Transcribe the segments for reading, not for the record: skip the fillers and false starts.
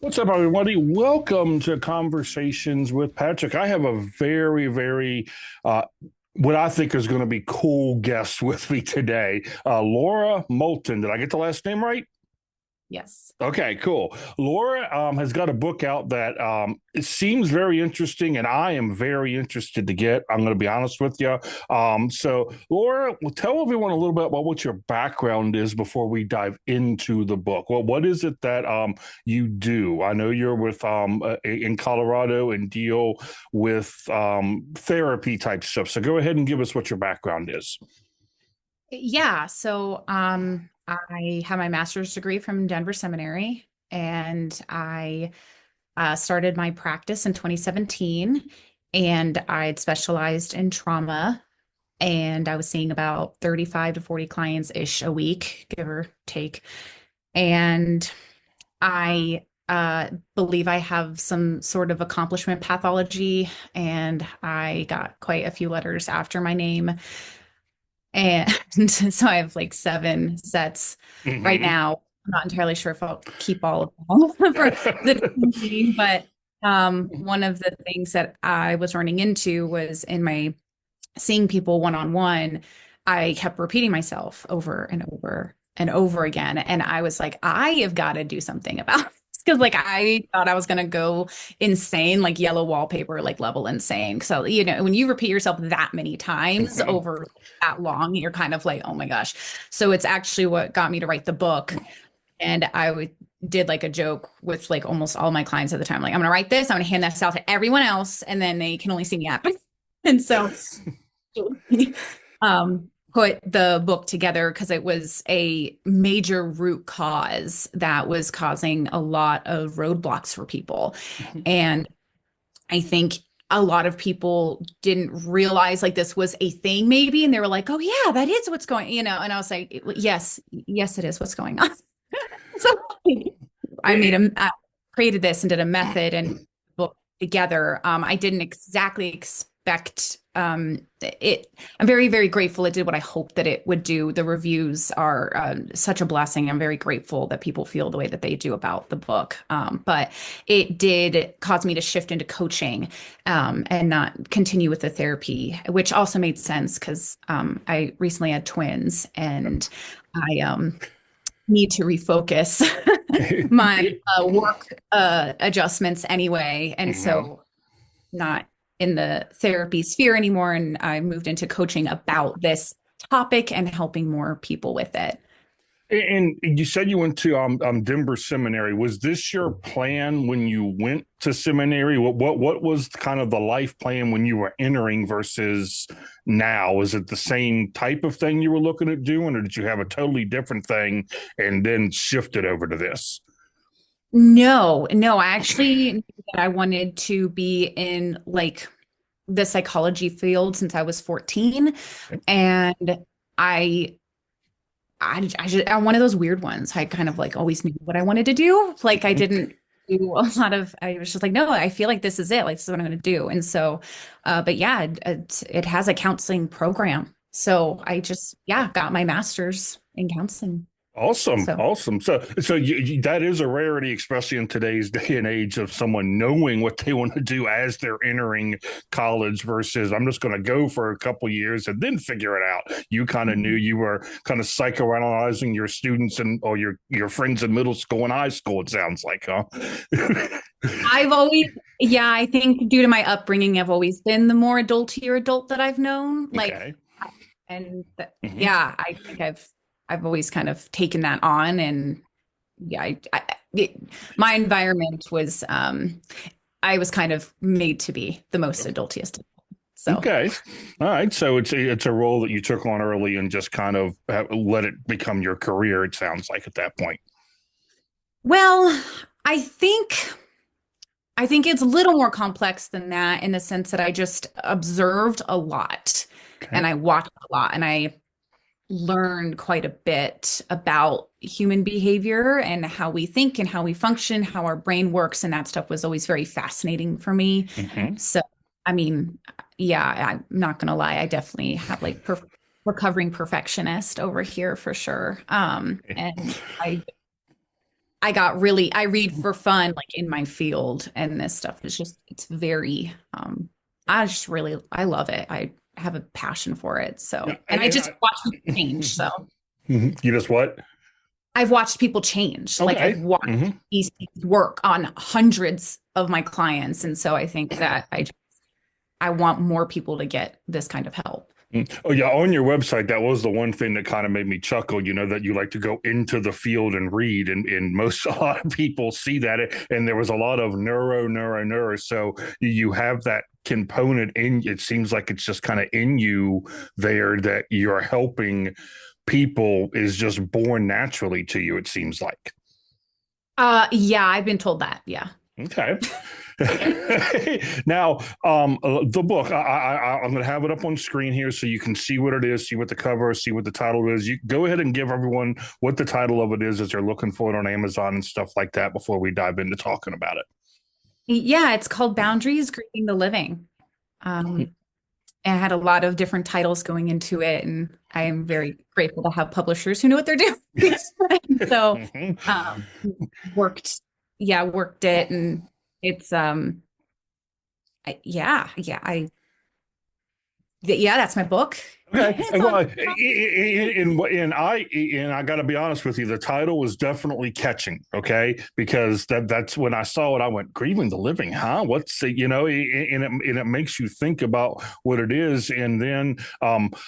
What's up, everybody? Welcome to Conversations with Patrick. I have a very, uh, what I think is going to be cool guest with me today, Laura Moulton. Did I get the last name right? Yes. Okay, cool. Laura has got a book out that it seems very interesting, and I am very interested to get. I'm going to be honest with you. So, Laura, well, tell everyone a little bit about what your background is before we dive into the book. Well, what is it that you do? I know you're with in Colorado and deal with therapy type stuff. So, go ahead and give us what your background is. Yeah. I have my master's degree from Denver Seminary, and I started my practice in 2017. And I'd specialized in trauma, and I was seeing about 35 to 40 clients ish a week, give or take. And I believe I have some sort of accomplishment pathology, and I got quite a few letters after my name. And so I have like seven sets right Hmm. now. I'm not entirely sure if I'll keep all of them for the time being, but one of the things that I was running into was in my seeing people one on one, I kept repeating myself over and over and over again. And I was like, I have got to do something about this. Because like I thought I was gonna go insane, like yellow wallpaper, like level insane. So, when you repeat yourself that many times Hmm. over that long, you're kind of like, oh my gosh. So it's actually what got me to write the book. And did like a joke with like almost all my clients at the time. Like, I'm gonna write this, I'm gonna hand this out to everyone else, and then they can only see me at. And so put the book together because it was a major root cause that was causing a lot of roadblocks for people. And I think a lot of people didn't realize like this was a thing maybe, and they were like, oh yeah, that is what's going, and I was like, yes, it is what's going on. So I created this and did a method and book together. I didn't exactly expect it. I'm very grateful it did what I hoped that it would do. The reviews are such a blessing. I'm very grateful that people feel the way that they do about the book. But it did cause me to shift into coaching and not continue with the therapy, which also made sense because I recently had twins, and I need to refocus my work adjustments anyway. And Hmm. so not in the therapy sphere anymore. And I moved into coaching about this topic and helping more people with it. And you said you went to Denver Seminary. Was this your plan when you went to seminary? What was kind of the life plan when you were entering versus now? Was it the same type of thing you were looking at doing, or did you have a totally different thing and then shifted over to this? No, I actually knew that I wanted to be in like the psychology field since I was 14. And I I'm one of those weird ones. I kind of like always knew what I wanted to do. Like I didn't do a lot of, I was just like, no, I feel like this is it. Like this is what I'm going to do. And so, but yeah, it has a counseling program. So I just, yeah, got my master's in counseling. Awesome, So awesome. That is a rarity, especially in today's day and age, of someone knowing what they want to do as they're entering college versus I'm just going to go for a couple years and then figure it out. You kind of knew you were kind of psychoanalyzing your students and or your friends in middle school and high school. It sounds like, huh? I've always, yeah, I think due to my upbringing, I've always been the more adultier adult that I've known. Like, Okay. Hmm. yeah, I think I've always kind of taken that on, and yeah, my environment was I was kind of made to be the most adultiest. So, Okay. All right. So it's a role that you took on early and just kind of let it become your career. It sounds like at that point. well, I think I think it's a little more complex than that in the sense that I just observed a lot Okay. and I watched a lot and I learned quite a bit about human behavior and how we think and how we function, how our brain works, and that stuff was always very fascinating for me. Hmm. So, I mean, yeah, I'm not gonna lie, I definitely have like recovering perfectionist over here for sure. And I I read for fun, like in my field, and this stuff is just, it's very, I love it. I have a passion for it. Yeah, So, and I just watch people change. So you just what? I've watched people change. Like I've Okay. watched Hmm. these things work on hundreds of my clients. And so I think that I want more people to get this kind of help. Oh yeah, on your website, that was the one thing that kind of made me chuckle. That you like to go into the field and read, and most a lot of people see that, and there was a lot of neuro. So you have that component in. It seems like it's just kind of in you there that you're helping people is just born naturally to you. It seems like. Yeah, I've been told that. Yeah. Okay. Now, the book, I'm going to have it up on screen here so you can see what it is, see what the cover is, see what the title is. You go ahead and give everyone what the title of it is as they're looking for it on Amazon and stuff like that before we dive into talking about it. Yeah, it's called Boundaries, Grieving the Living. Um, and I had a lot of different titles going into it, and I am very grateful to have publishers who know what they're doing. So, Mhm. um, worked, worked it, and it's yeah, that's my book. Okay. It's Well, on. and I got to be honest with you, the title was definitely catching. Okay, because that's when I saw it, I went, "Grieving the living, huh? What's the, and it makes you think about what it is, and then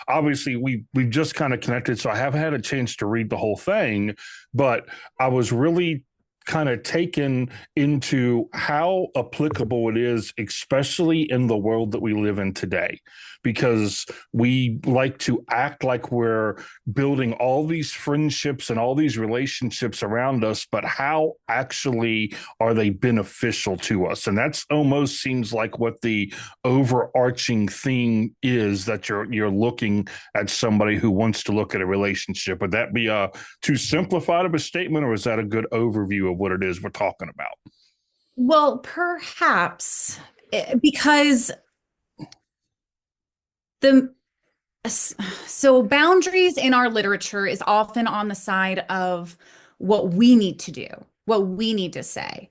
obviously we've just kind of connected, so I haven't had a chance to read the whole thing, but I was really kind of taken into how applicable it is, especially in the world that we live in today, because we like to act like we're building all these friendships and all these relationships around us, but how actually are they beneficial to us? And that's almost seems like what the overarching theme is, that you're looking at somebody who wants to look at a relationship. Would that be too simplified of a statement, or is that a good overview of what it is we're talking about? Well, perhaps because the so boundaries in our literature is often on the side of what we need to do, what we need to say.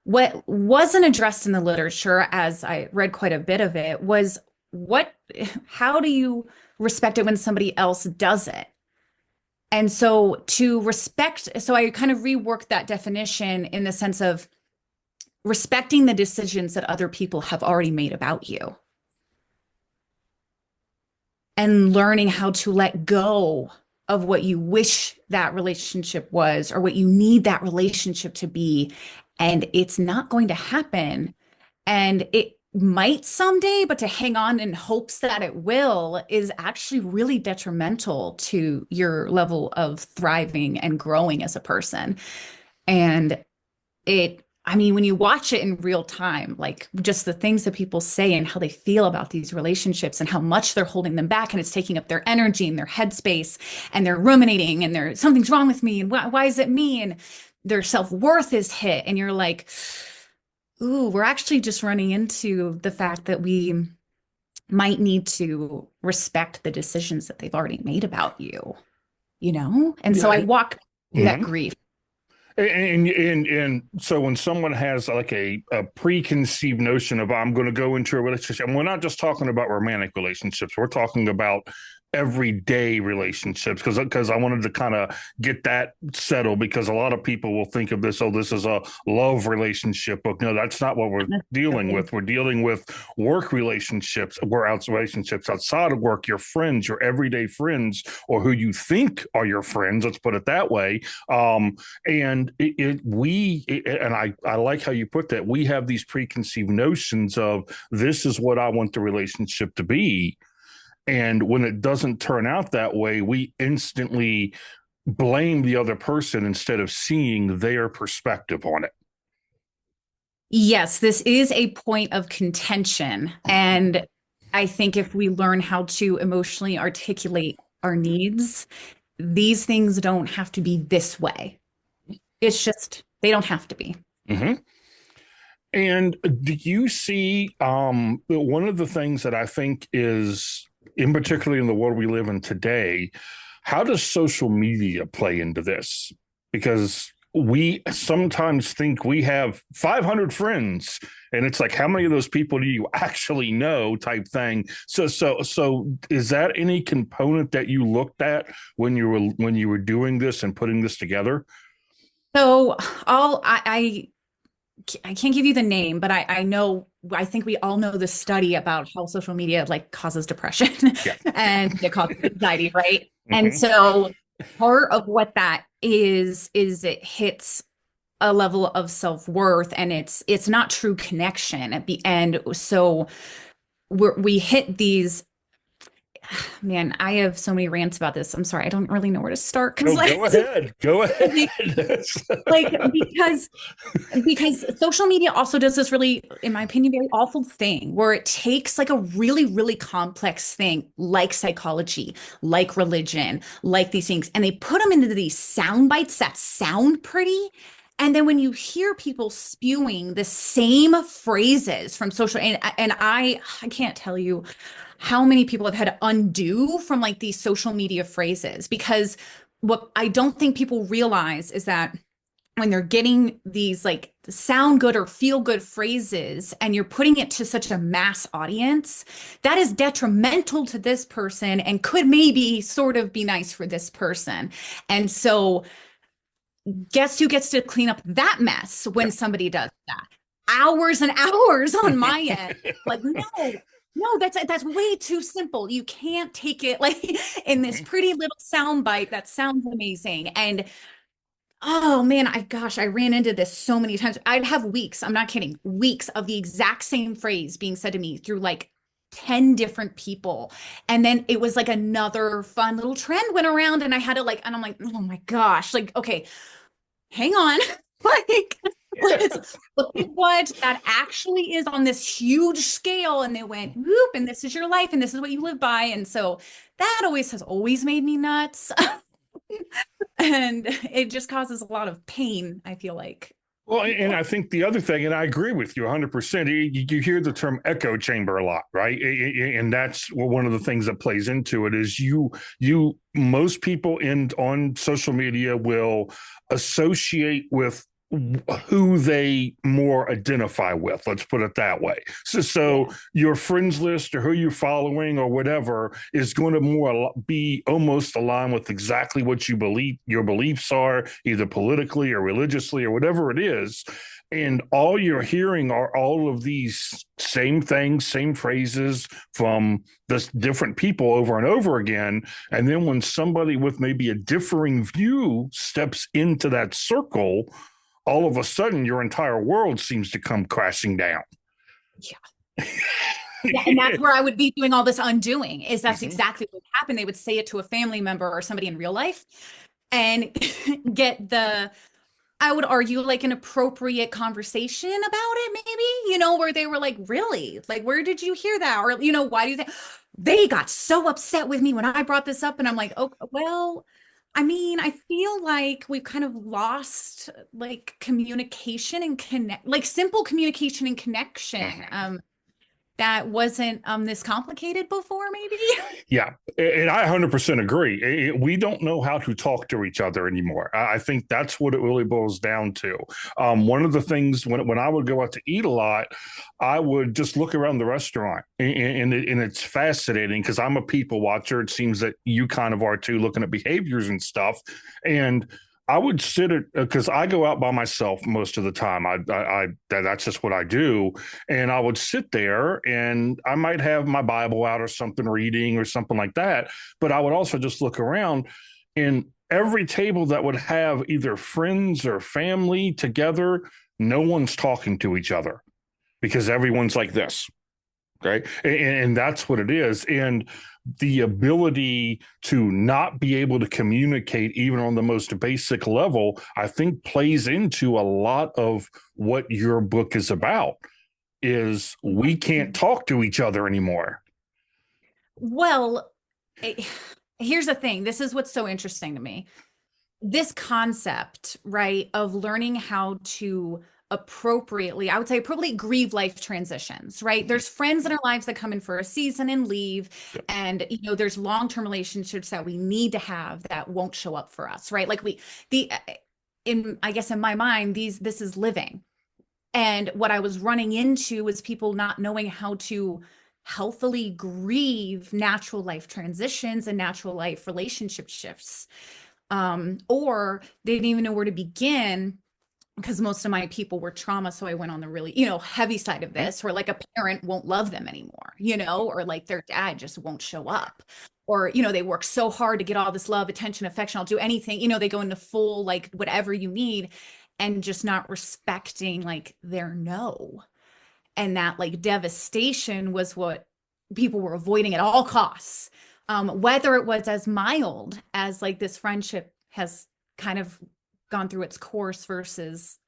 What wasn't addressed in the literature, as I read quite a bit of it, was what, how do you respect it when somebody else does it? And so to respect, so I kind of reworked that definition in the sense of respecting the decisions that other people have already made about you and learning how to let go of what you wish that relationship was or what you need that relationship to be. And it's not going to happen. And it might someday, but to hang on in hopes that it will is actually really detrimental to your level of thriving and growing as a person. And I mean, when you watch it in real time, like just the things that people say and how they feel about these relationships and how much they're holding them back and it's taking up their energy and their headspace and they're ruminating and they're something's wrong with me and why is it me? And their self-worth is hit. And you're like, ooh, we're actually just running into the fact that we might need to respect the decisions that they've already made about you, you know? And so I Yeah. walk through that Mhm. grief. And so when someone has like a preconceived notion of I'm going to go into a relationship, and we're not just talking about romantic relationships, we're talking about everyday relationships, because I wanted to kind of get that settled, because a lot of people will think of this, oh, this is a love relationship book. No, that's not what we're dealing with. We're dealing with work relationships, relationships outside of work, your friends, your everyday friends, or who you think are your friends, let's put it that way. And I like how you put that. We have these preconceived notions of this is what I want the relationship to be. And when it doesn't turn out that way, we instantly blame the other person instead of seeing their perspective on it. Yes, this is a point of contention. And I think if we learn how to emotionally articulate our needs, these things don't have to be this way. It's just, they don't have to be. Mm-hmm. And do you see one of the things that I think is, in particularly in the world we live in today, how does social media play into this? Because we sometimes think we have 500 friends, and it's like, how many of those people do you actually know, type thing. So is that any component that you looked at when you were doing this and putting this together? So all I can't give you the name, but I know, I think we all know the study about how social media like causes depression Yeah. and it causes anxiety, right? And Hmm. so part of what that is it hits a level of self-worth, and it's not true connection at the end. So we hit these, man, I have so many rants about this. I'm sorry, I don't really know where to start because No, go ahead. Go ahead. like because social media also does this really, in my opinion, very awful thing where it takes like a really, really complex thing like psychology, like religion, like these things, and they put them into these sound bites that sound pretty. And then when you hear people spewing the same phrases from social, and I can't tell you how many people have had to undo from like these social media phrases, because what I don't think people realize is that when they're getting these like sound good or feel good phrases and you're putting it to such a mass audience, that is detrimental to this person and could maybe sort of be nice for this person. And so, guess who gets to clean up that mess when somebody does that? Hours and hours on my end. Like, no, no, that's way too simple. You can't take it like in this pretty little sound bite that sounds amazing. And oh man, I ran into this so many times. I'd have weeks, I'm not kidding, weeks of the exact same phrase being said to me through like 10 different people. And then it was like another fun little trend went around and I had to like, and I'm like, oh my gosh, like, okay, hang on. Like, let's look at what that actually is on this huge scale. And they went, whoop, and this is your life, and this is what you live by. And so that always has always made me nuts. And it just causes a lot of pain, I feel like. Well, and I think the other thing, and I agree with you 100%, you hear the term echo chamber a lot, right? And that's one of the things that plays into it is most people on social media will associate with who they more identify with. Let's put it that way. So Yeah. your friends list or who you're following or whatever is going to more be almost aligned with exactly what you believe your beliefs are, either politically or religiously or whatever it is. And all you're hearing are all of these same things, same phrases from this different people over and over again. And then when somebody with maybe a differing view steps into that circle, all of a sudden your entire world seems to come crashing down. Yeah. Yeah, and that's where I would be doing all this undoing, is that's Mhm. exactly what happened. They would say it to a family member or somebody in real life and get the, I would argue, like an appropriate conversation about it, maybe, where they were like, really? Like, where did you hear that? Or, why do you think they got so upset with me when I brought this up? And I'm like, oh, well, I mean, I feel like we've kind of lost like communication and connect, like simple communication and connection. Mhm. That wasn't this complicated before, maybe. Yeah, and I 100% agree. We don't know how to talk to each other anymore. I think that's what it really boils down to. One of the things when I would go out to eat a lot, I would just look around the restaurant, and it's fascinating because I'm a people watcher. It seems that you kind of are too, looking at behaviors and stuff. And I would sit at because I go out by myself most of the time. That's just what I do, and I would sit there and I might have my Bible out or something, reading or something like that. But I would also just look around, and every table that would have either friends or family together, no one's talking to each other because everyone's like this. Okay. And that's what it is. And the ability to not be able to communicate, even on the most basic level, I think plays into a lot of what your book is about is we can't talk to each other anymore. Well, eh, here's the thing. This is what's so interesting to me. This concept, right, of learning how to appropriately, I would say appropriately grieve life transitions, right? There's friends in our lives that come in for a season and leave. And, there's long-term relationships that we need to have that won't show up for us, right? Like the I guess in my mind, this is living. And what I was running into was people not knowing how to healthily grieve natural life transitions and natural life relationship shifts. Or they didn't even know where to begin because most of my people were trauma. So I went on the really, heavy side of this, where like a parent won't love them anymore, or like their dad just won't show up. Or, they work so hard to get all this love, attention, affection. I'll do anything, they go into full, like, whatever you need, and just not respecting like their no. And that like devastation was what people were avoiding at all costs. Whether it was as mild as like this friendship has kind of gone through its course versus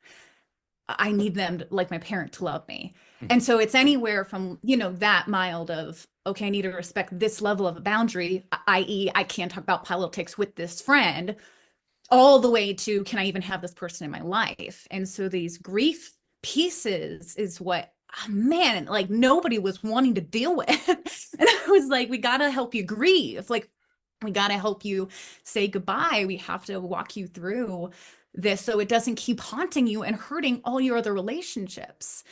I need them to, like my parent to love me. And so it's anywhere from, that mild of, okay, I need to respect this level of a boundary, i.e., I can't talk about politics with this friend, all the way to, can I even have this person in my life? And so these grief pieces is what, man, like nobody was wanting to deal with. And I was like, we got to help you grieve. Like, we got to help you say goodbye. We have to walk you through this so it doesn't keep haunting you and hurting all your other relationships.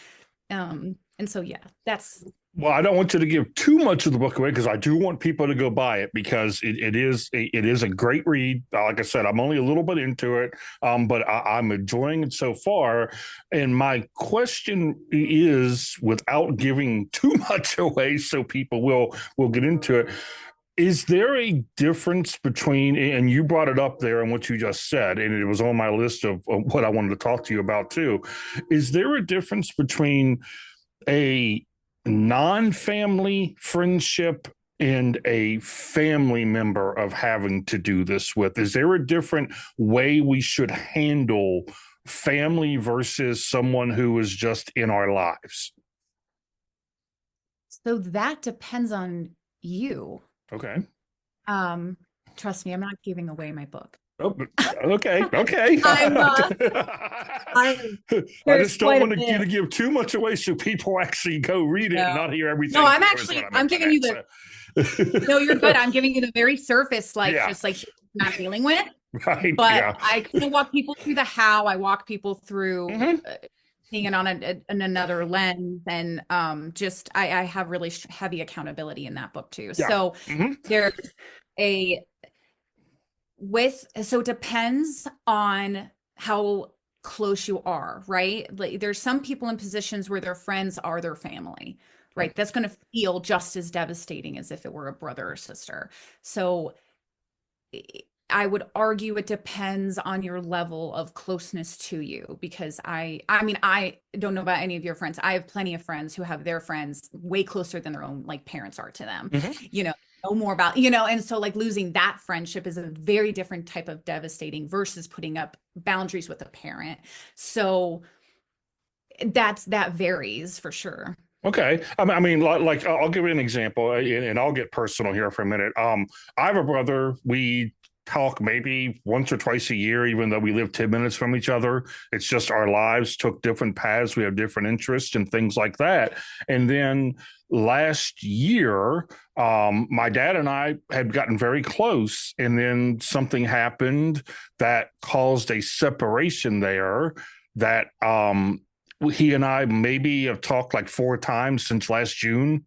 And so, yeah, that's. Well, I don't want you to give too much of the book away because I do want people to go buy it because it is a great read. Like I said, I'm only a little bit into it, but I'm enjoying it so far. And my question is, without giving too much away, so people will get into it. Is there a difference between, and you brought it up there in what you just said, and it was on my list of what I wanted to talk to you about too. Is there a difference between a non-family friendship and a family member of having to do this with? Is there a different way we should handle family versus someone who is just in our lives? So that depends on you. Okay. Trust me, I'm not giving away my book. Oh, okay. Okay. I'm I there's just don't quite a want you bit. to give too much away so people actually go read it and No. not hear No, everything. I'm Is what actually I meant I'm by giving you that. the no, you're good. I'm giving you the very surface, like Yeah. just like not dealing with. Right. But Yeah. I kind of walk people through the how. I walk people through Mm-hmm. seeing it on in another lens, and just I have really heavy accountability in that book too. Yeah. So Mm-hmm. there's a so it depends on how close you are, right? Like there's some people in positions where their friends are their family, right? That's going to feel just as devastating as if it were a brother or sister. So I would argue it depends on your level of closeness to you, because I mean I don't know about any of your friends. I have plenty of friends who have their friends way closer than their own like parents are to them. Mm-hmm. You know more about, and so like losing that friendship is a very different type of devastating versus putting up boundaries with a parent. So that varies for sure. Okay. I mean, like I'll give you an example, and I'll get personal here for a minute. I have a brother. We talk maybe once or twice a year, even though we live 10 minutes from each other. It's just our lives took different paths. We have different interests and things like that. And then last year, my dad and I had gotten very close, and then something happened that caused a separation there that he and I maybe have talked like 4 times since last June.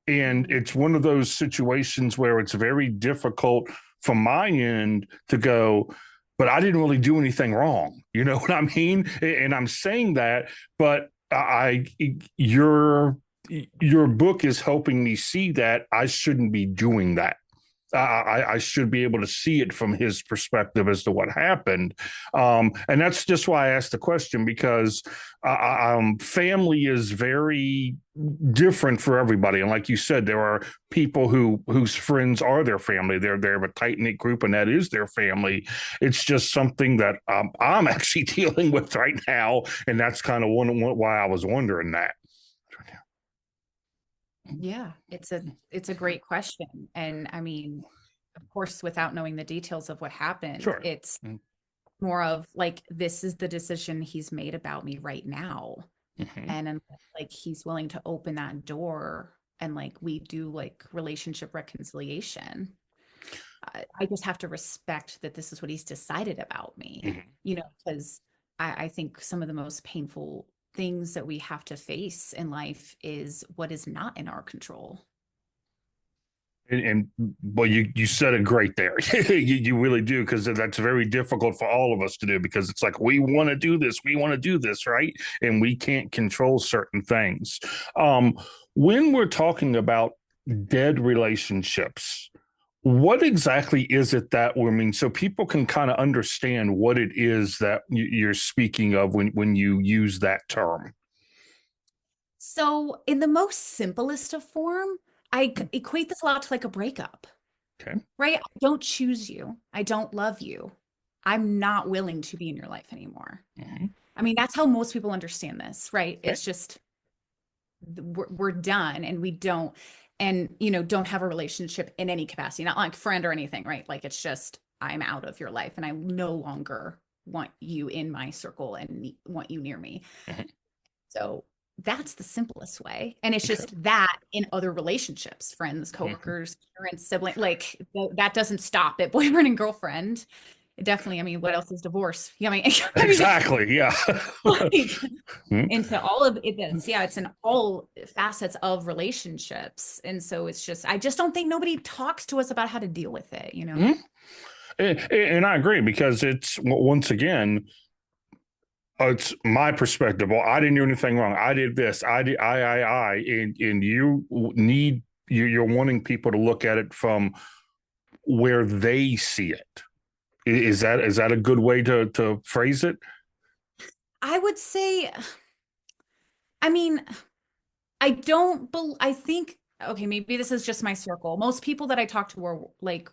And it's one of those situations where it's very difficult from my end to go, but I didn't really do anything wrong. You know what I mean? And I'm saying that, but I, your book is helping me see that I shouldn't be doing that. I should be able to see it from his perspective as to what happened. And that's just why I asked the question, because family is very different for everybody. And like you said, there are people whose friends are their family. They're a tight knit group, and that is their family. It's just something that I'm actually dealing with right now, and that's kind of why I was wondering that. Yeah, it's a great question. And I mean, of course, without knowing the details of what happened, Sure. it's more of like, this is the decision he's made about me right now. Mm-hmm. And like he's willing to open that door and like we do like relationship reconciliation. I just have to respect that this is what he's decided about me, Mhm. because I think some of the most painful things that we have to face in life is what is not in our control. And well, you said it great there. You really do, because that's very difficult for all of us to do, because it's like we want to do this, right? And we can't control certain things. Um, when we're talking about dead relationships, what exactly is it that we mean, so people can kind of understand what it is that you're speaking of when you use that term? So, in the most simplest of form, equate this a lot to like a breakup, Okay. right? I don't choose you. I don't love you. I'm not willing to be in your life anymore. Mhm. I mean, that's how most people understand this, right? Okay. It's just we're done and we don't have a relationship in any capacity, not like friend or anything, right? Like it's just I'm out of your life and I no longer want you in my circle and want you near me. Mhm. So that's the simplest way. And it's Okay. just that in other relationships, friends, Mhm. coworkers, parents, siblings, like that doesn't stop at boyfriend and girlfriend. It definitely, I mean, what else is divorce? Yeah, I mean, I mean, Exactly. Yeah. like Mhm. into all of it is, yeah, it's in all facets of relationships. And so it's just, I just don't think nobody talks to us about how to deal with it. Mhm. And I agree, because it's once again, it's my perspective. Well, I didn't do anything wrong. I did this. I did. And you need you're wanting people to look at it from where they see it. Is that a good way to phrase it? I would say, I mean, I think, okay, maybe this is just my circle. Most people that I talk to are like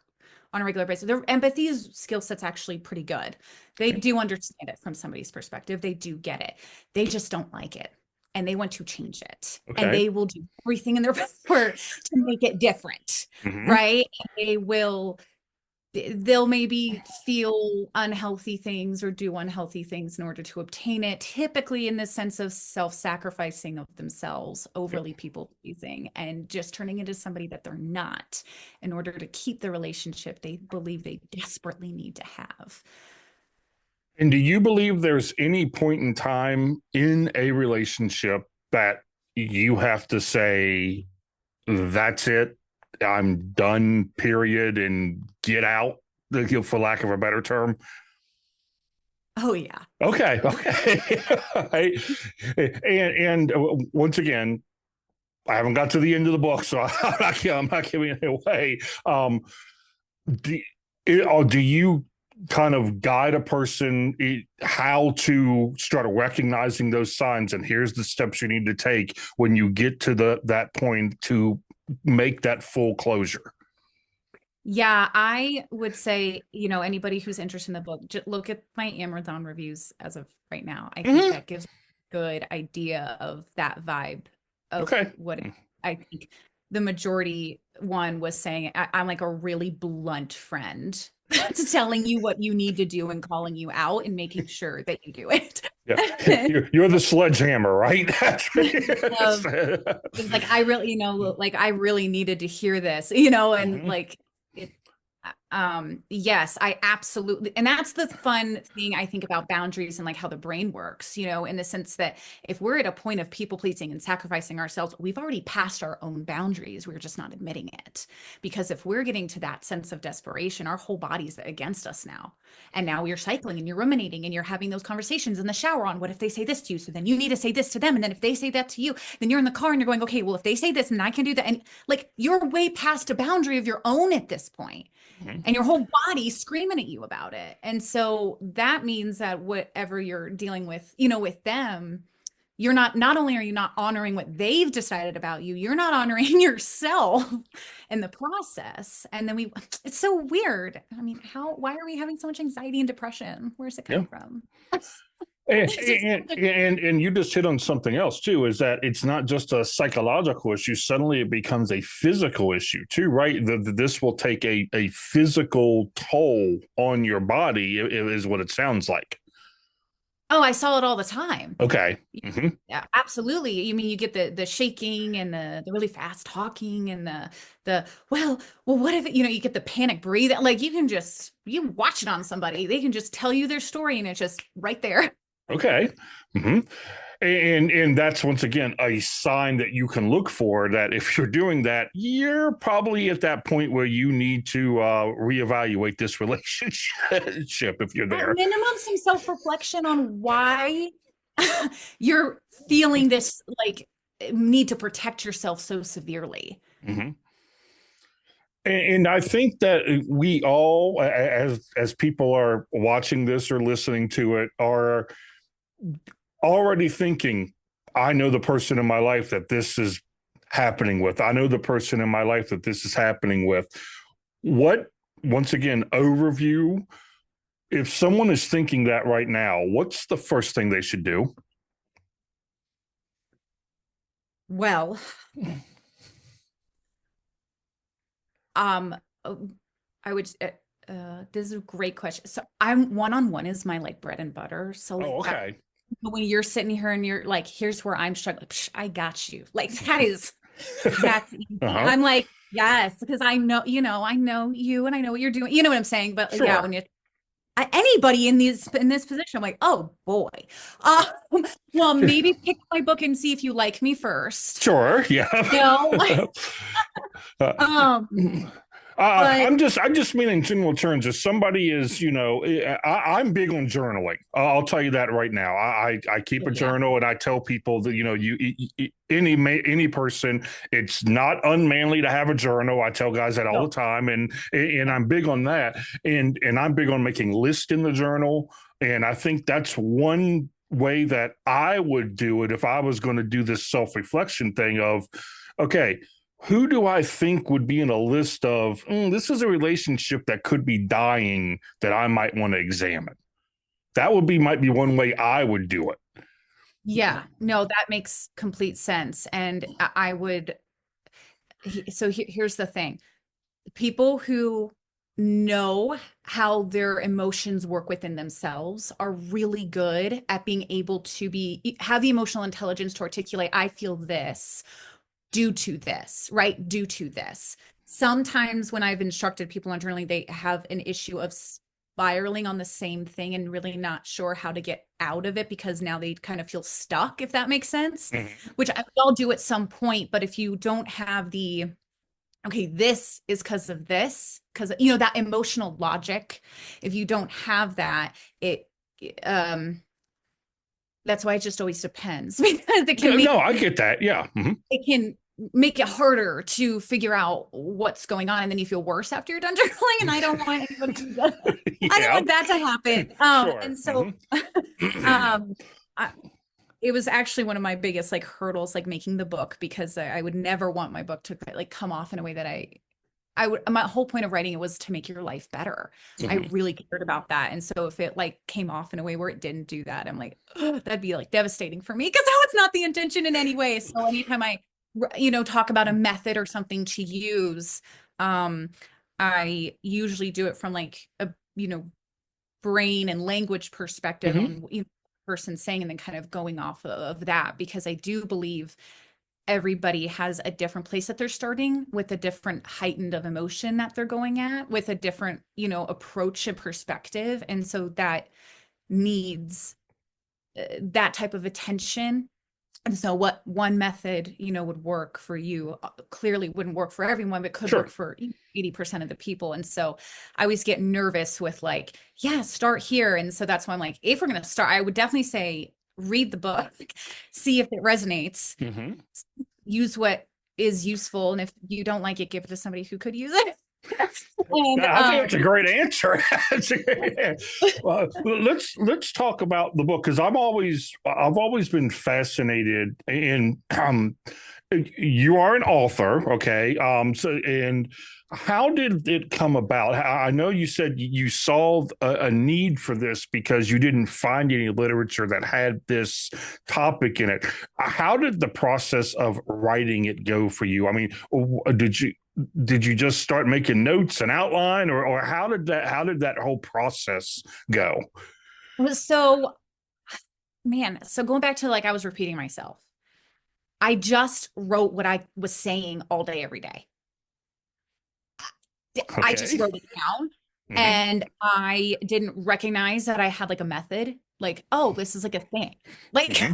on a regular basis, their empathy skill set's actually pretty good. They Okay. do understand it from somebody's perspective. They do get it. They just don't like it. And they want to change it. And Okay. they will do everything in their power to make it different. Hmm. Right. And they'll maybe feel unhealthy things or do unhealthy things in order to obtain it, typically in the sense of self-sacrificing of themselves, overly people pleasing, and just turning into somebody that they're not in order to keep the relationship they believe they desperately need to have. And do you believe there's any point in time in a relationship that you have to say, that's it, I'm done, period, and get out, for lack of a better term? Oh yeah. Okay, okay. And once again, I haven't got to the end of the book, so I'm not giving it away. Do, or do you kind of guide a person how to start recognizing those signs, and here's the steps you need to take when you get to that point to make that full closure? Yeah, I would say, anybody who's interested in the book, just look at my Amazon reviews as of right now. I think Mm-hmm. that gives a good idea of that vibe of Okay. what I think the majority one was saying. I'm like a really blunt friend to telling you what you need to do and calling you out and making sure that you do it. Yeah, you're the sledgehammer, right? That's Um, it's like I really, like I really needed to hear this, and Mhm. like it yes, I absolutely, and that's the fun thing I think about boundaries and like how the brain works, in the sense that if we're at a point of people pleasing and sacrificing ourselves, we've already passed our own boundaries. We're just not admitting it. Because if we're getting to that sense of desperation, our whole body's against us now. And now you're cycling and you're ruminating and you're having those conversations in the shower on what if they say this to you? So then you need to say this to them. And then if they say that to you, then you're in the car and you're going, okay, well, if they say this and I can do that. And like you're way past a boundary of your own at this point, Mhm. and your whole body screaming at you about it. And so that means that whatever you're dealing with, with them, you're not only are you not honoring what they've decided about you, you're not honoring yourself in the process. And then it's so weird. I mean, why are we having so much anxiety and depression? Where's it Yeah. coming from? And, It's just and and you just hit on something else too, is that it's not just a psychological issue. Suddenly it becomes a physical issue too, right? This will take a physical toll on your body, is what it sounds like. Oh, I saw it all the time. Okay. Hmm. Yeah, absolutely. You mean you get the shaking and the really fast talking and the well, what if it, you get the panic breathing. Like you watch it on somebody. They can just tell you their story and it's just right there. Okay. Hmm. And that's once again a sign that you can look for that if you're doing that, you're probably at that point where you need to reevaluate this relationship if you're At there. minimum, some self-reflection on why you're feeling this like need to protect yourself so severely. Hmm. And I think that we all, as people are watching this or listening to it, are already thinking, I know the person in my life that this is happening with. I know the person in my life that this is happening with. What, once again, overview, if someone is thinking that right now, what's the first thing they should do? Well, um, uh, I would. This is a great question. So I'm one-on-one is my like bread and butter. So like Oh, that okay. when you're sitting here and you're like, here's where I'm struggling. Psh, I got you. Like that's easy. Uh-huh. I'm like, yes, because I know, I know you and I know what you're doing. You know what I'm saying? But like, yeah, Sure. when you anybody in this position, I'm like, oh boy. Um, well, maybe pick my book and see if you like me first. Sure. Yeah. No. Uh, Um, I'm but just mean in general terms. If somebody is, I'm big on journaling. I'll tell you that right now. I keep a yeah, journal, and I tell people that any person, it's not unmanly to have a journal. I tell guys that all the no, time, and I'm big on that, and I'm big on making lists in the journal, and I think that's one way that I would do it if I was going to do this self reflection thing of, okay, who do I think would be in a list of this is a relationship that could be dying that I might want to examine? That would be might be one way I would do it. yeah, no, that makes complete sense. And I would, so here's the thing. People who know how their emotions work within themselves are really good at being able to have the emotional intelligence to articulate, I feel this due to this, right? Due to this. Sometimes when I've instructed people on journaling, they have an issue of spiraling on the same thing and really not sure how to get out of it because now they kind of feel stuck, if that makes sense, Mm-hmm. which I'll do at some point. But if you don't have okay, this is because of this, because, that emotional logic, if you don't have that, um, that's why it just always depends because No, I get that. Yeah. Mm-hmm. it can make it harder to figure out what's going on and then you feel worse after you're done journaling and I don't want anybody to I don't Yeah. want that to happen. Sure. And so Mm-hmm. um I, it was actually one of my biggest like hurdles like making the book because I would never want my book to like come off in a way that I would my whole point of writing it was to make your life better. I Mm-hmm. really cared about that. And so if it like came off in a way where it didn't do that, I'm like, "Ugh, that'd be like devastating for me because that was not the intention in any way." So anytime I, talk about a method or something to use, um, I usually do it from like a, brain and language perspective Mm-hmm. on, person saying and then kind of going off of that because I do believe everybody has a different place that they're starting with a different heightened of emotion that they're going at with a different, approach and perspective. And so that needs that type of attention. And so what one method, would work for you clearly wouldn't work for everyone, but could work Sure. for 80% of the people. And so I always get nervous with like, yeah, start here. And so that's why I'm like, if we're going to start, I would definitely say read the book, see if it resonates, Mm-hmm. use what is useful, and if you don't like it, give it to somebody who could use it. And I think that's a great answer. Well, let's talk about the book because I've always been fascinated in you are an author, okay? So and how did it come about? I know you said you saw a need for this because you didn't find any literature that had this topic in it. How did the process of writing it go for you? I mean, did you just start making notes and outline, or how did that whole process go? so Man, so going back to like I was repeating myself. I just wrote what I was saying all day, every day. I just Okay. wrote it down Hmm. and I didn't recognize that I had like a method, like, oh, this is like a thing. Like Hmm.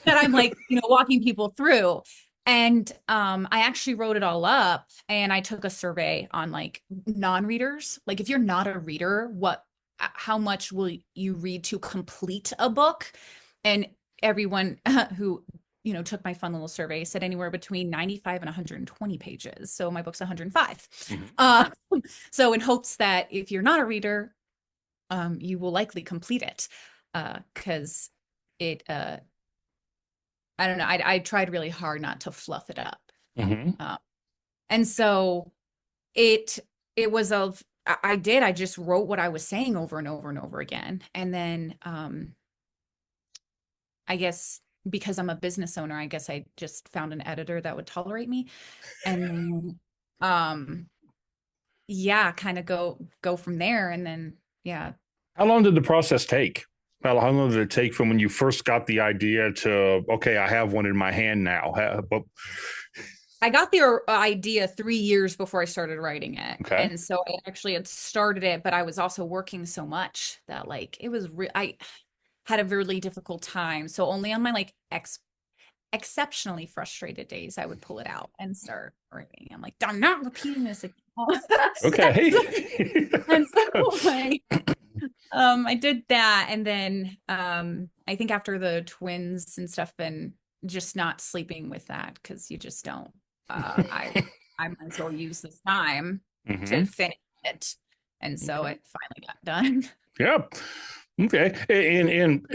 that I'm like, walking people through. And I actually wrote it all up and I took a survey on like non-readers. Like if you're not a reader, how much will you read to complete a book? And everyone who took my fun little survey said anywhere between 95 and 120 pages. So my book's 105. Hmm. Uh, so in hopes that if you're not a reader, you will likely complete it. Because it I don't know. I tried really hard not to fluff it up. Hmm. Uh, and so it it was of I did. I just wrote what I was saying over and over and over again. And then I guess because I'm a business owner, I guess I just found an editor that would tolerate me. And then yeah, kind of go from there. And then yeah, How long did the process take? How long did it take from when you first got the idea to, okay, I have one in my hand now? But I got the idea 3 years before I started writing it. okay. And so I actually had started it, but I was also working so much that like I had a really difficult time. So only on my like exceptionally frustrated days I would pull it out and start writing. I'm like, I'm not repeating this again. Okay. And so like I did that and then I think after the twins and stuff and just not sleeping with that because you just don't I might as well use this time to Hmm. finish it. And so Okay. it finally got done. Yeah. Okay. And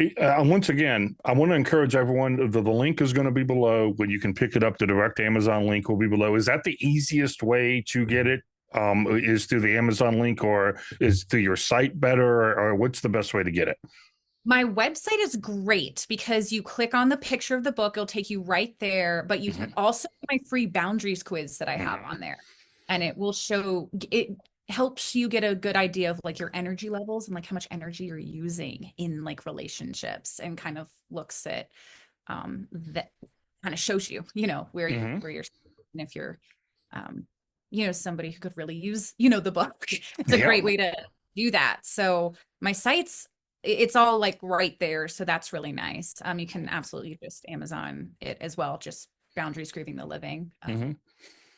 once again, I want to encourage everyone. The link is going to be below when you can pick it up. The direct Amazon link will be below. Is that the easiest way to get it? Is through the Amazon link or is through your site better or what's the best way to get it? My website is great because you click on the picture of the book, it'll take you right there, but you can Hmm. also do my free boundaries quiz that I have Hmm. on there. And it helps you get a good idea of like your energy levels and like how much energy you're using in like relationships and kind of looks at that kind of shows you, Hmm. where you're and if you're um somebody who could really use, the book. It's a Yeah. great way to do that. So my site's it's all like right there. So that's really nice. You can absolutely just Amazon it as well, just Boundaries Grieving the Living. Hmm.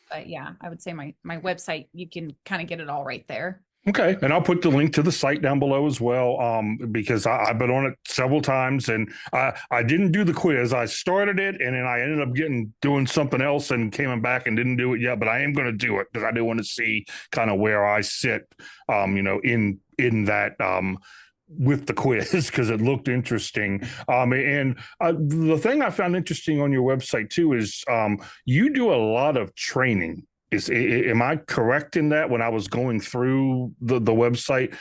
But yeah, I would say my website, you can kind of get it all right there. Okay, and I'll put the link to the site down below as well, because I've been on it several times, and I didn't do the quiz. I started it, and then I ended up doing something else, and came back and didn't do it yet. But I am going to do it because I do want to see kind of where I sit, in that with the quiz because it looked interesting. And the thing I found interesting on your website too is you do a lot of training. Am I correct in that when I was going through the website?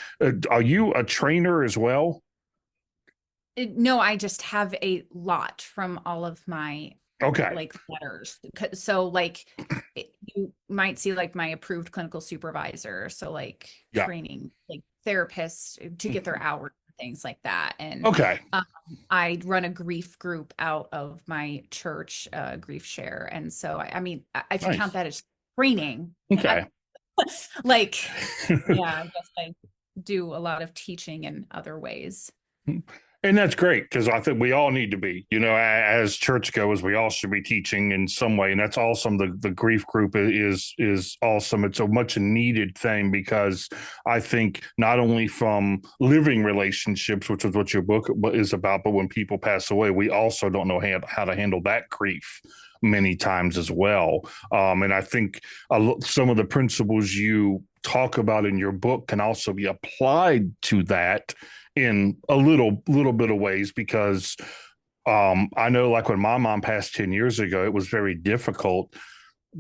Are you a trainer as well? No, I just have a lot from all of my Okay. like letters. So like you might see like my approved clinical supervisor. So like Yeah. training like therapists to get their hours, things like that. And Okay. um, I run a grief group out of my church, grief share. And so I mean, if you count Nice. that as training, Okay. like yeah, I guess I do a lot of teaching in other ways. And that's great because I think we all need to be, as churchgoers, we all should be teaching in some way, and that's awesome. The grief group is awesome. It's a much needed thing because I think not only from living relationships, which is what your book is about, but when people pass away, we also don't know how to handle that grief many times as well. And I think some of the principles you talk about in your book can also be applied to that in a little bit of ways because I know like when my mom passed 10 years ago, it was very difficult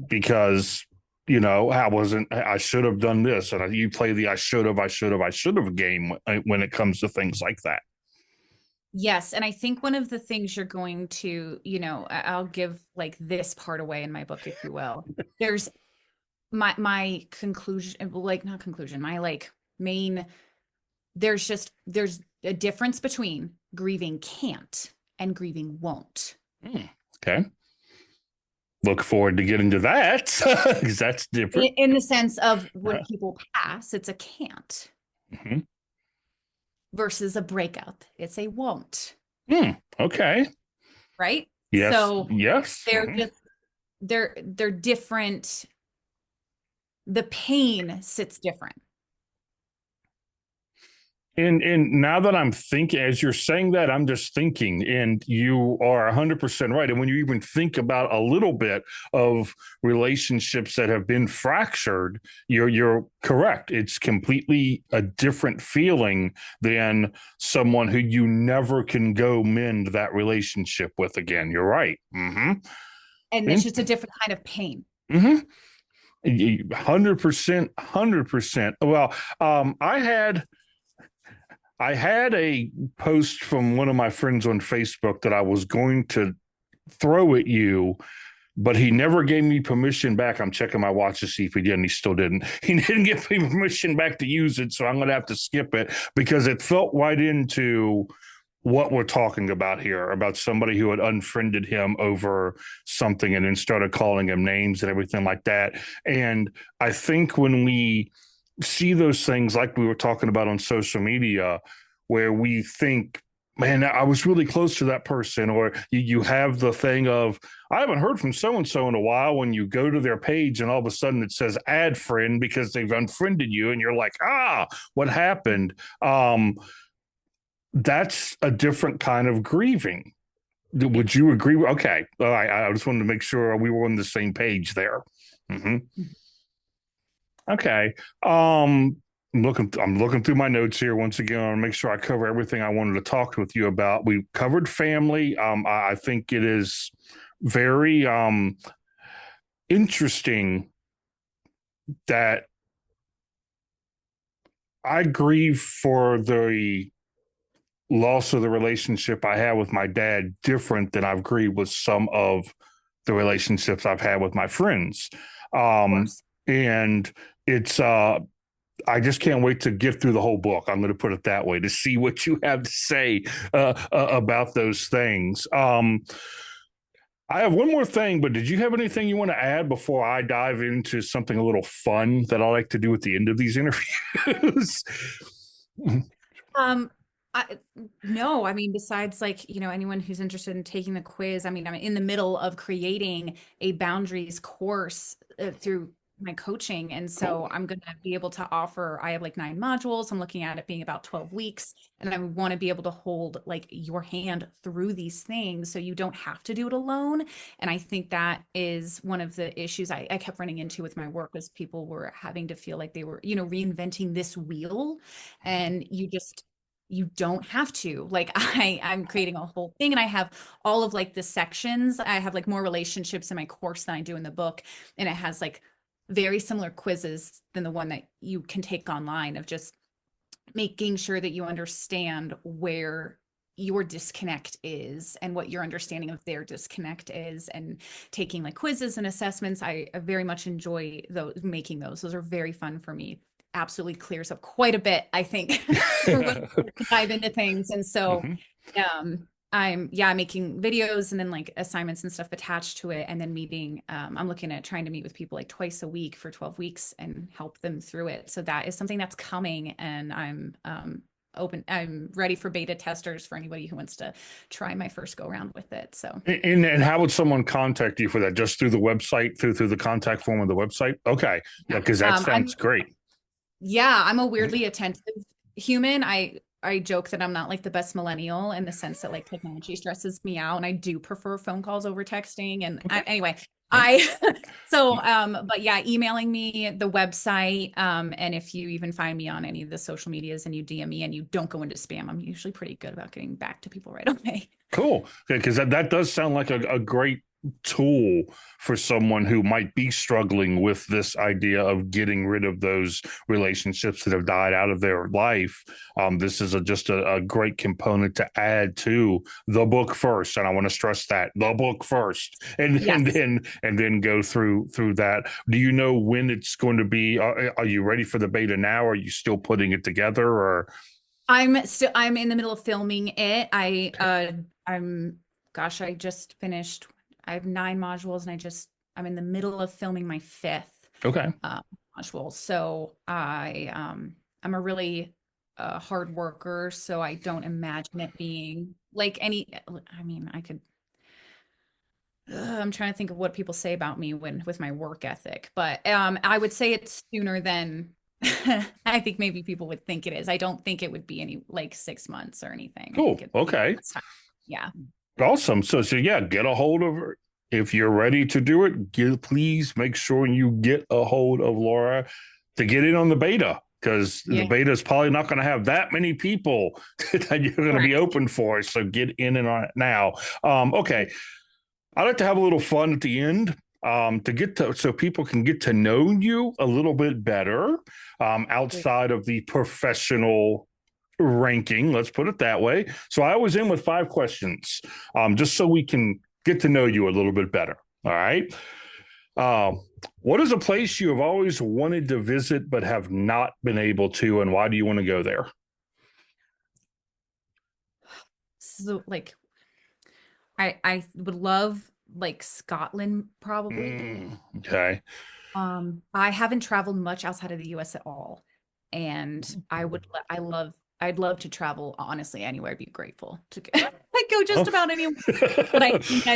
because I should have done this. And you play the I should have game when it comes to things like that. Yes, and I think one of the things you're going to, I'll give like this part away in my book, if you will. There's my conclusion, like not conclusion, my like main, there's a difference between grieving can't and grieving won't. Okay. Look forward to getting to that because that's different. In the sense of when people pass, it's a can't Mm-hmm. versus a breakup. It's a won't. Okay. Right? Yes. So Yes. they're Mm-hmm. just they're different. The pain sits different. And now that I'm thinking, as you're saying that, I'm just thinking, and you are 100% right. And when you even think about a little bit of relationships that have been fractured, you're correct. It's completely a different feeling than someone who you never can go mend that relationship with again. You're right. Mm-hmm. And it's just a different kind of pain. Mm-hmm. 100%, 100%. Well, I had a post from one of my friends on Facebook that I was going to throw at you, but he never gave me permission back. I'm checking my watch to see if he did, and he still didn't. He didn't give me permission back to use it, so I'm going to have to skip it because it felt right into what we're talking about here, about somebody who had unfriended him over something and then started calling him names and everything like that. And I think when we see those things like we were talking about on social media, where we think, man, I was really close to that person, or you have the thing of, I haven't heard from so and so in a while, when you go to their page and all of a sudden it says add friend because they've unfriended you, and you're like, what happened? That's a different kind of grieving. Would you agree? Okay. All right. I just wanted to make sure we were on the same page there. Mm-hmm. Okay. I'm looking through my notes here once again. I want to make sure I cover everything I wanted to talk with you about. We covered family. I think it is very interesting that I grieve for the loss of the relationship I had with my dad different than I've grieved with some of the relationships I've had with my friends. Of Um, course. and it's I just can't wait to get through the whole book. I'm going to put it that way, to see what you have to say about those things. I have one more thing, but did you have anything you want to add before I dive into something a little fun that I like to do at the end of these interviews? Um, I, no, I mean, besides like, anyone who's interested in taking the quiz, I mean, I'm in the middle of creating a boundaries course through my coaching. And so Cool. I'm going to be able to offer, I have like 9 modules. I'm looking at it being about 12 weeks. And I want to be able to hold like your hand through these things so you don't have to do it alone. And I think that is one of the issues I kept running into with my work, was people were having to feel like they were, reinventing this wheel, and you don't have to. Like I'm creating a whole thing, and I have all of like the sections. I have like more relationships in my course than I do in the book, and it has like very similar quizzes than the one that you can take online, of just making sure that you understand where your disconnect is and what your understanding of their disconnect is, and taking like quizzes and assessments. I very much enjoy those, making those are very fun for me. Absolutely clears up quite a bit, I think, for when to dive into things. And so Mhm. I'm making videos and then like assignments and stuff attached to it, and then meeting. I'm looking at trying to meet with people like twice a week for 12 weeks and help them through it. So that is something that's coming, and I'm ready for beta testers for anybody who wants to try my first go around with it. So And how would someone contact you for that? Just through the website, through the contact form of the website? Okay. Yeah, because that I'm sounds great. I'm a weirdly attentive human. I joke that I'm not like the best millennial, in the sense that like technology stresses me out, and I do prefer phone calls over texting. And Okay. anyway, I so but yeah, emailing me, the website, and if you even find me on any of the social medias and you DM me and you don't go into spam, I'm usually pretty good about getting back to people right away. Cool. Because that does sound like a great tool for someone who might be struggling with this idea of getting rid of those relationships that have died out of their life. This is just a great component to add to the book first, and I want to stress that the book first, Yes. and then go through that. Do you know when it's going to be? Are you ready for the beta now? Or are you still putting it together? Or I'm in the middle of filming it. Gosh, I just finished. I have 9 modules and I'm in the middle of filming my fifth Okay. uh module. So I'm a really hard worker, so I don't imagine it being like any, I mean, I'm trying to think of what people say about me when with my work ethic, but I would say it's sooner than I think maybe people would think it is. I don't think it would be any like 6 months or anything. I think Cool. it'd be Okay. less time. Yeah. Awesome. So yeah, get a hold of her. If you're ready to do it, please make sure you get a hold of Laura to get in on the beta, because the Yeah. beta is probably not going to have that many people that you're going to be Correct. open for. So get in and on it now. Okay. I like to have a little fun at the end, to get to, so people can get to know you a little bit better, outside of the professional ranking. Let's put it that way. So I was in with 5 questions, just so we can get to know you a little bit better. All right. Um, what is a place you have always wanted to visit but have not been able to, and why do you want to go there? So like I would love like Scotland probably. Okay. I haven't traveled much outside of the US at all. And I'd love to travel honestly anywhere. I'd be grateful to go, I'd go just Oh. about anywhere. But I think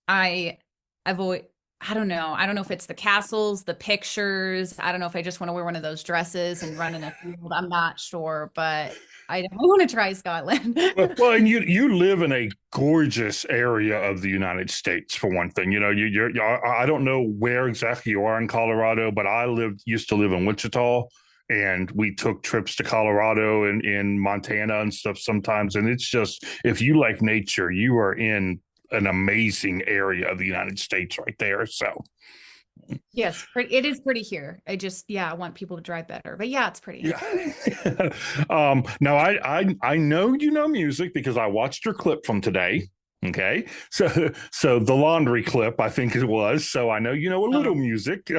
I I've always I don't know. I don't know if it's the castles, the pictures. I don't know if I just want to wear one of those dresses and run in a field. I'm not sure, but I definitely want to try Scotland. Well, and you live in a gorgeous area of the United States, for one thing. You know, I don't know where exactly you are in Colorado, but I used to live in Wichita, and we took trips to Colorado and in Montana and stuff sometimes. And it's just, if you like nature, you are in an amazing area of the United States right there. So Yes, it is pretty here. I want people to drive better. But yeah, it's pretty. yeah. Now I know you know music because I watched your clip from today. Okay, so the laundry clip, I think it was. So I know you know a little Oh. music.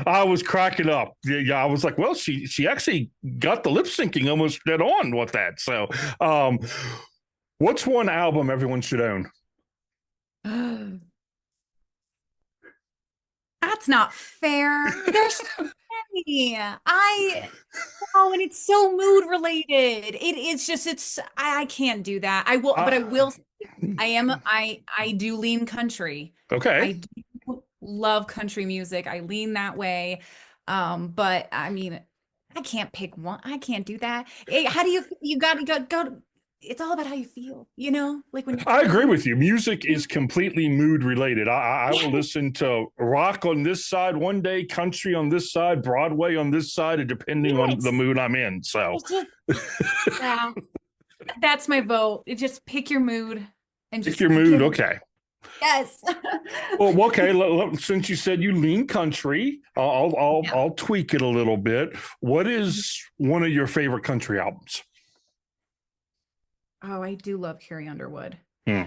I was cracking up. Yeah, I was like, well, she actually got the lip syncing almost dead on with that. So, um, what's one album everyone should own? That's not fair. There's so many. Oh, and it's so mood related. I can't do that. But I Uh, will say I do lean country. okay. I do love country music. I lean that way. But I mean, I can't pick one. I can't do that. How do you got to go, it's all about how you feel, like when you're I agree feeling. with you. Music is completely mood related. I will Yes, listen to rock on this side one day, country on this side, Broadway on this side, depending on the yes. mood I'm in. So, It's just, yeah. That's my vote. It just pick your mood and pick just your mood. give it. Okay. Yes. Well, okay. Since you said you lean country, Yeah. I'll tweak it a little bit. What is one of your favorite country albums? Oh, I do love Carrie Underwood. Hmm.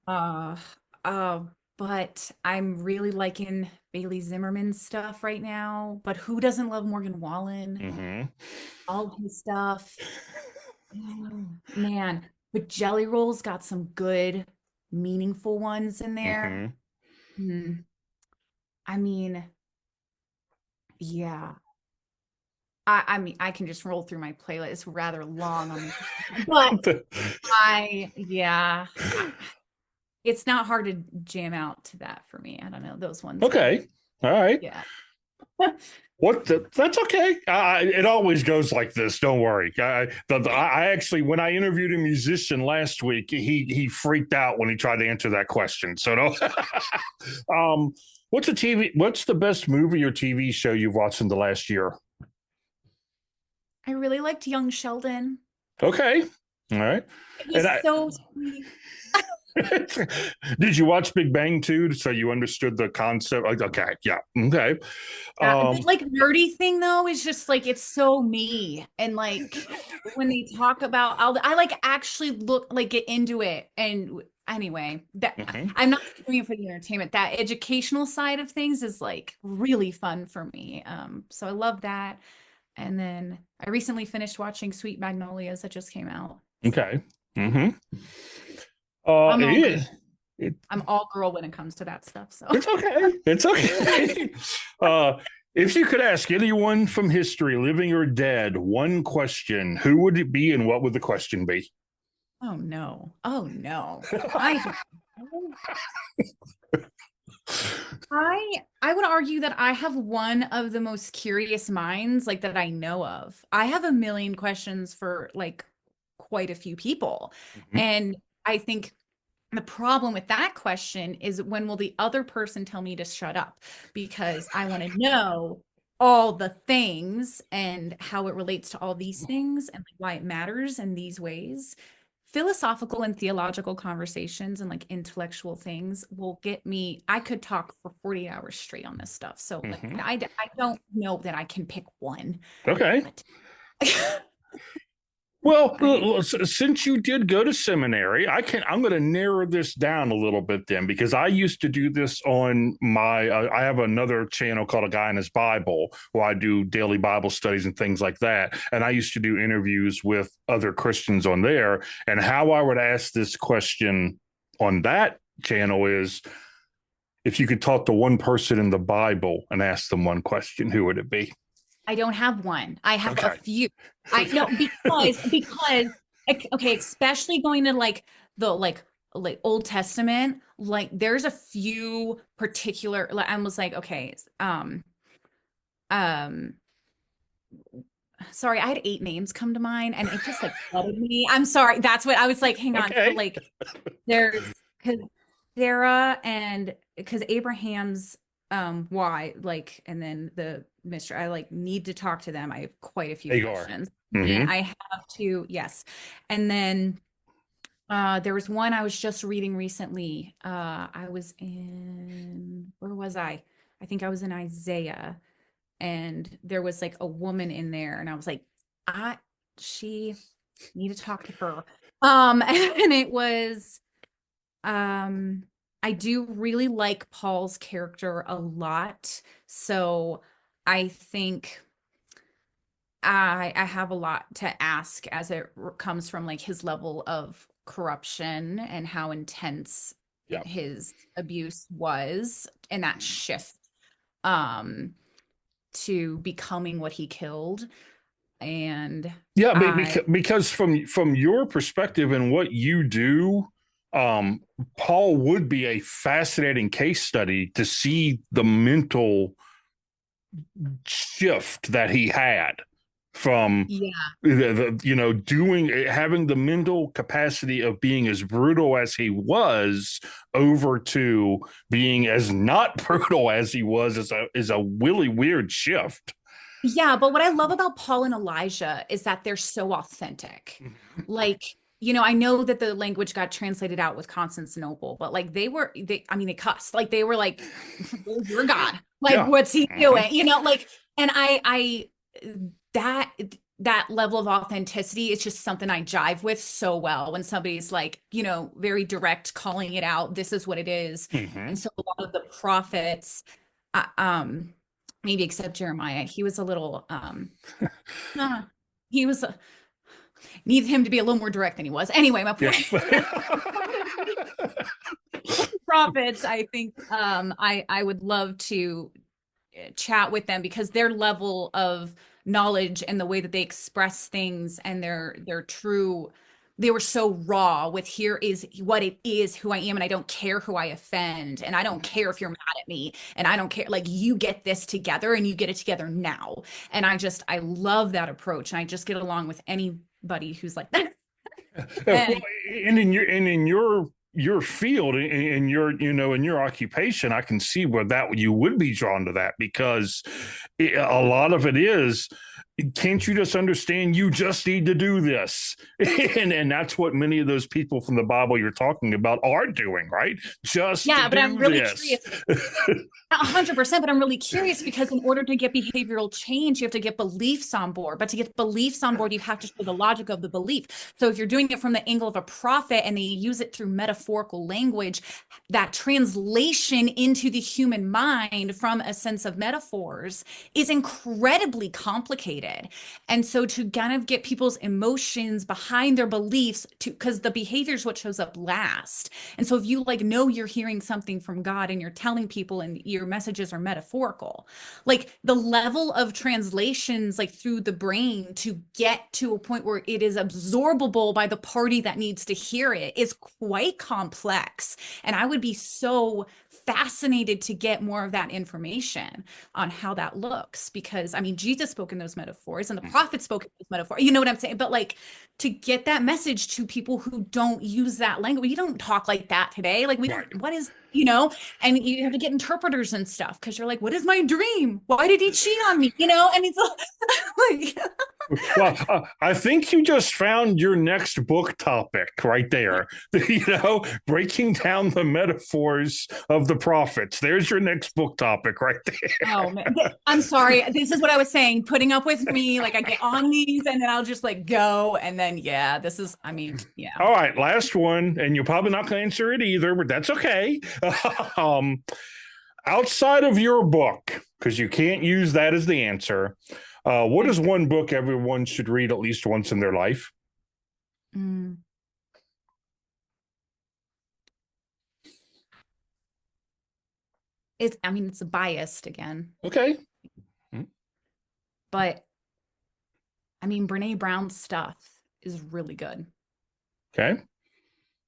Uh, uh, but I'm really liking Bailey Zimmerman's stuff right now. But who doesn't love Morgan Wallen? Mm-hmm. All his stuff. Oh, man. But Jelly Roll's got some good, meaningful ones in there. Mm-hmm. Hmm. I mean, yeah. I mean, I can just roll through my playlist. It's rather long on me, but yeah, it's not hard to jam out to that for me. I don't know. Those ones are, Okay. All right. yeah. That's okay. It always goes like this. Don't worry. I actually, when I interviewed a musician last week, he freaked out when he tried to answer that question. So no. um, what's the best movie or TV show you've watched in the last year? I really liked Young Sheldon. Okay. All right. It And was so sweet. did you watch Big Bang too? So you understood the concept? Like, okay. Yeah. Okay. The Um, like nerdy thing though is just like it's so me. And like when they talk about I like actually look like get into it. And anyway, that mhm. I'm not doing it for the entertainment. That educational side of things is like really fun for me. So I love that. And then I recently finished watching Sweet Magnolias that just came out. Okay. Mm-hmm. I'm all Yeah. girl. I'm all girl when it comes to that stuff. So It's okay. It's okay. If you could ask anyone from history, living or dead, one question, who would it be and what would the question be? oh no. Oh no. I I would argue that I have one of the most curious minds like that I know of. I have a million questions for like quite a few people. Mhm. And I think the problem with that question is when will the other person tell me to shut up? Because I want to know all the things and how it relates to all these things and like why it matters in these ways. Philosophical and theological conversations and like intellectual things will get me. I could talk for 40 hours straight on this stuff. So like Mhm. I don't know that I can pick one, Okay. but Well, I since you did go to seminary, I'm going to narrow this down a little bit then, because I used to do this on my. I have another channel called A Guy in His Bible, where I do daily Bible studies and things like that. And I used to do interviews with other Christians on there. And how I would ask this question on that channel is, if you could talk to one person in the Bible and ask them one question, who would it be? I don't have one. I have a Okay. few. I know because okay, especially going to like the like Old Testament, like there's a few particular like I was like, okay, um sorry, I had 8 names come to mind and it just like flooded me. I'm sorry. That's what I was like, hang on. So Okay. like there's because Sarah and because Abraham's why like and then the Mr. I like need to talk to them. I have quite a few Hagar. questions. Hmm. And I have to, yes. And then there was one I was just reading recently. I was in where was I? I think I was in Isaiah and there was like a woman in there and I was like, she need to talk to her. And it was um, I do really like Paul's character a lot. So I think I have a lot to ask as it comes from like his level of corruption and how intense Yeah. his abuse was and that shift um to becoming what he killed. And Yeah, I because from your perspective and what you do, um, Paul would be a fascinating case study to see the mental shift that he had from yeah. doing having the mental capacity of being as brutal as he was over to being as not brutal as he was is a really weird shift. Yeah, but what I love about Paul and Elijah is that they're so authentic. Mhm. Like, you know, I know that the language got translated out with Constantinople, but like I mean, they cussed. Like they were like, "Where's your God? Like, Yeah. what's he Mhm. doing?" You know, like, and that that level of authenticity is just something I jive with so well when somebody's like, you know, very direct, calling it out. This is what it is. And Mhm. so a lot of the prophets, uh, um, maybe except Jeremiah. He was a little uh, he was needed him to be a little more direct than he was. Anyway, my Yeah. point prophets, I think I would love to chat with them because their level of knowledge and the way that they express things and their true they were so raw with here is what it is who I am and I don't care who I offend and I don't care if you're mad at me and I don't care like you get this together and you get it together now and I love that approach and I just get along with anybody who's like that Well, and and in your field in your in your occupation, I can see where that you would be drawn to that because a lot of it is, can't you just understand you just need to do this? And that's what many of those people from the Bible you're talking about are doing, right? Just yeah, but I'm do really this. curious 100%, but I'm really curious because in order to get behavioral change, you have to get beliefs on board. But to get beliefs on board, you have to show the logic of the belief. So if you're doing it from the angle of a prophet and they use it through metaphorical language, that translation into the human mind from a sense of metaphors is incredibly complicated. frustrated. And so to kind of get people's emotions behind their beliefs to, because the behavior is what shows up last. And so if you like know you're hearing something from God and you're telling people and your messages are metaphorical, like the level of translations like through the brain to get to a point where it is absorbable by the party that needs to hear it is quite complex. And I would be so fascinated to get more of that information on how that looks, because I mean Jesus spoke in those metaphors and the prophets spoke in those metaphors, you know what I'm saying? But like to get that message to people who don't use that language, you don't talk like that today, like we Right. don't, what is, you know, and you have to get interpreters and stuff because you're like, what is my dream, why did he cheat on me, you know? And it's like Well, I think you just found your next book topic right there. Breaking down the metaphors of the prophets. There's your next book topic right there. oh man, I'm sorry, this is what I was saying, putting up with me, like I get on these and then I'll just like go, and then yeah, this is, I mean, yeah. All right, last one, and you're probably not going to answer it either, but that's okay. um, Outside of your book, because you can't use that as the answer, what is one book everyone should read at least once in their life? Mm. It's, I mean, it's biased again, Okay. but I mean, Brene Brown's stuff is really good. Okay.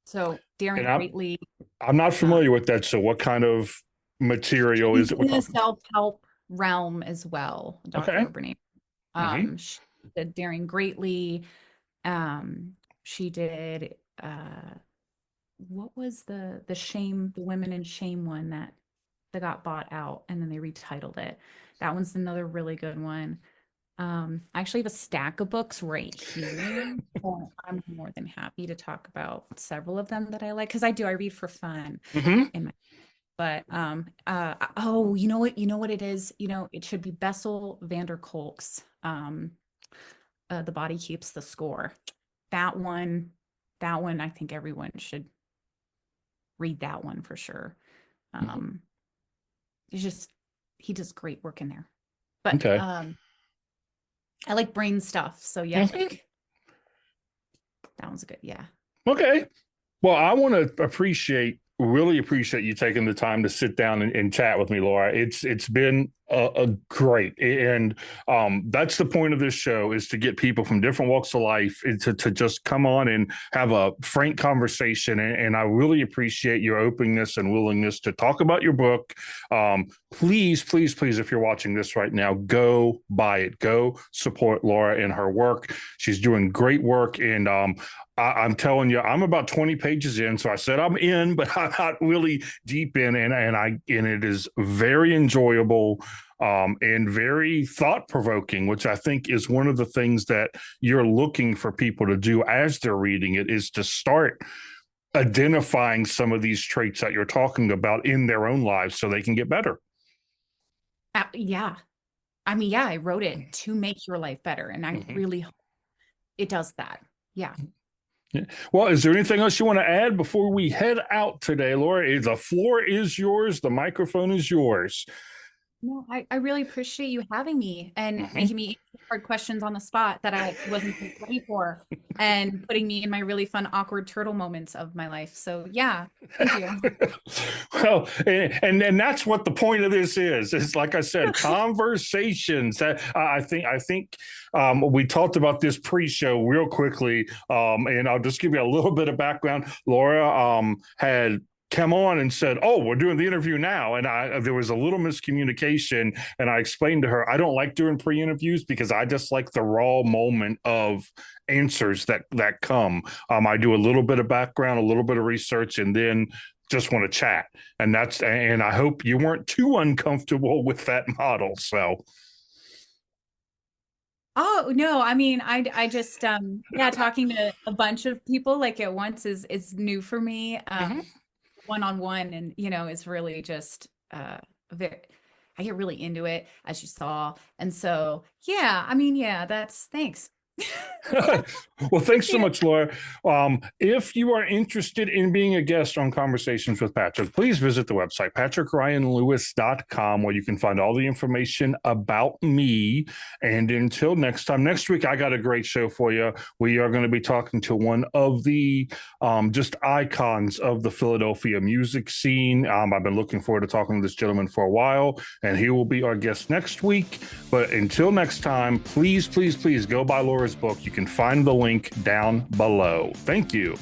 So Daring And Greatly, I'm not um, familiar with that. So what kind of material she's is it we're in the talking self-help realm as well, about? Okay. Dr. Brene. Mm-hmm. She did Daring Greatly. She did what was the shame, the women in shame one that got bought out and then they retitled it. That one's another really good one. I actually have a stack of books right here. So I'm more than happy to talk about several of them that I like because I read for fun. Mm-hmm. In my, but oh, you know what it is? You know, it should be Bessel van der Kolk's The Body Keeps the Score. That one, that one, I think everyone should read that one for sure. Um, it's just he does great work in there. But Okay. I like brain stuff. So yeah, Mhm. like that one's good. Yeah. Okay. Well, I want to really appreciate you taking the time to sit down and chat with me, Laura. It's been a great, and that's the point of this show is to get people from different walks of life to just come on and have a frank conversation. And I really appreciate your openness and willingness to talk about your book. Please, please, please, if you're watching this right now, go buy it. Go support Laura in her work. She's doing great work, and I'm telling you, I'm about 20 pages in. So I said I'm in, but I'm not really deep in. And it is very enjoyable and very thought provoking, which I think is one of the things that you're looking for people to do as they're reading it, is to start identifying some of these traits that you're talking about in their own lives so they can get better. Yeah. I mean, yeah, I wrote it to make your life better. And I Mm-hmm. really hope it does that. Yeah. Yeah. Well, is there anything else you want to add before we head out today, Laura? The floor is yours. The microphone is yours. No, I really appreciate you having me and Mm-hmm. making me answer hard questions on the spot that I wasn't ready for and putting me in my really fun, awkward turtle moments of my life. So yeah, thank you. Well, and that's what the point of this is. It's like I said, conversations. That I think we talked about this pre-show real quickly, and I'll just give you a little bit of background. Laura had come on and said, "Oh, we're doing the interview now," and there was a little miscommunication, and I explained to her I don't like doing pre-interviews because I just like the raw moment of answers that come. I do a little bit of background, a little bit of research, and then just want to chat. And I hope you weren't too uncomfortable with that model. So Oh no, I mean, I just yeah, talking to a bunch of people like at once is new for me. mhm. One-on-one and is really just very, I get really into it as you saw. And so yeah, I mean, yeah, that's thanks. Well, thanks so much, Laura. If you are interested in being a guest on Conversations with Patrick, please visit the website, PatrickRyanLewis.com, where you can find all the information about me. And until next time, next week, I got a great show for you. We are going to be talking to one of the just icons of the Philadelphia music scene. I've been looking forward to talking to this gentleman for a while, and he will be our guest next week. But until next time, please, please, please go buy Laura's book. You can find the link down below. Thank you.